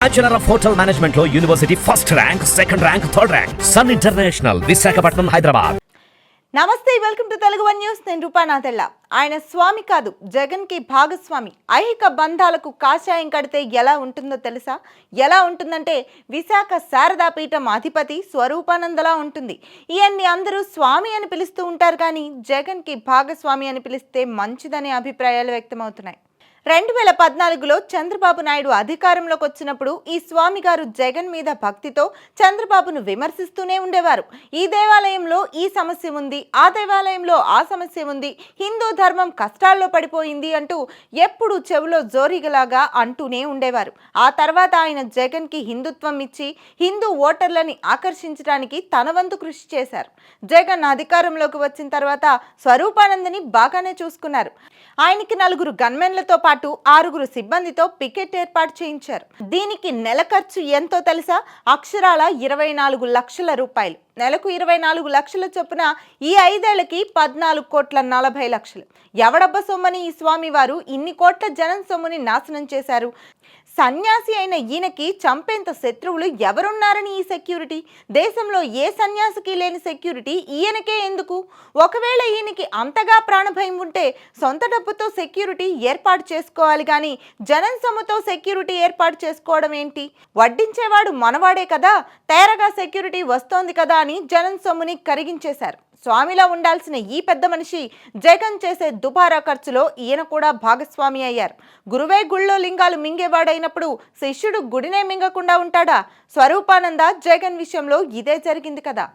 Bachelor of hotel management లో university first rank, second rank, third rank. Sun international, Visakhapatnam, Hyderabad. నమస్తే, welcome to Telugu one news. నేను రూపానాథెల్ల. ఆయన స్వామి కాదు, జగన్ కి భాగస్వామి. ఐహిక బంధాలకు కాషాయం కడితే ఎలా ఉంటుందో తెలుసా? ఎలా ఉంటుందంటే విశాఖ శారదాపీఠం అధిపతి స్వరూపానందలా ఉంటుంది. ఈయన్ని అందరూ స్వామి అని పిలుస్తూ ఉంటారు, కానీ జగన్ కి భాగస్వామి అని పిలిస్తే మంచిదనే అభిప్రాయాలు వ్యక్తమవుతున్నాయి. 2014లో చంద్రబాబు నాయుడు అధికారంలోకి వచ్చినప్పుడు ఈ స్వామి గారు జగన్ మీద భక్తితో చంద్రబాబును విమర్శిస్తూనే ఉండేవారు. ఈ దేవాలయంలో ఈ సమస్య ఉంది, ఆ దేవాలయంలో ఆ సమస్య ఉంది, హిందూ ధర్మం కష్టాల్లో పడిపోయింది అంటూ ఎప్పుడు చెవిలో జోరిగలాగా అంటూనే ఉండేవారు. ఆ తర్వాత ఆయన జగన్ కి హిందుత్వం ఇచ్చి హిందూ ఓటర్లని ఆకర్షించడానికి తన వంతు కృషి చేశారు. జగన్ అధికారంలోకి వచ్చిన తర్వాత స్వరూపానందని బాగానే చూసుకున్నారు. ఆయనకి 4 గన్మెన్లతో పాటు 6 సిబ్బందితో పికెట్ ఏర్పాటు చేయించారు. దీనికి నెల ఖర్చు ఎంతో తెలుసా? అక్షరాల 24 లక్షల రూపాయలు. నెలకు 24 లక్షల చొప్పున ఈ 5 ఏళ్లకి 14,40,00,000. ఎవడబ్బ సొమ్మని ఈ స్వామి వారు ఇన్ని కోట్ల జనం సొమ్ముని నాశనం చేశారు? సన్యాసి అయిన ఈయనకి చంపేంత శత్రువులు ఎవరున్నారని ఈ సెక్యూరిటీ? దేశంలో ఏ సన్యాసికి లేని సెక్యూరిటీ ఈయనకే ఎందుకు? ఒకవేళ ఈయనకి అంతగా ప్రాణభయం ఉంటే సొంత డబ్బుతో సెక్యూరిటీ ఏర్పాటు చేసుకోవాలి, కానీ జనం సొమ్ముతో సెక్యూరిటీ ఏర్పాటు చేసుకోవడం ఏంటి? వడ్డించేవాడు మనవాడే కదా, తేరగా సెక్యూరిటీ వస్తోంది కదా అని జనం సొమ్ముని కరిగించేశారు. స్వామిలా ఉండాల్సిన ఈ పెద్ద మనిషి జగన్ చేసే దుబారా ఖర్చులో ఈయన కూడా భాగస్వామి అయ్యారు. గురువే గుళ్ళో లింగాలు మింగేవాడైనప్పుడు శిష్యుడు గుడినే మింగకుండా ఉంటాడా? స్వరూపానంద జగన్ విషయంలో ఇదే జరిగింది కదా.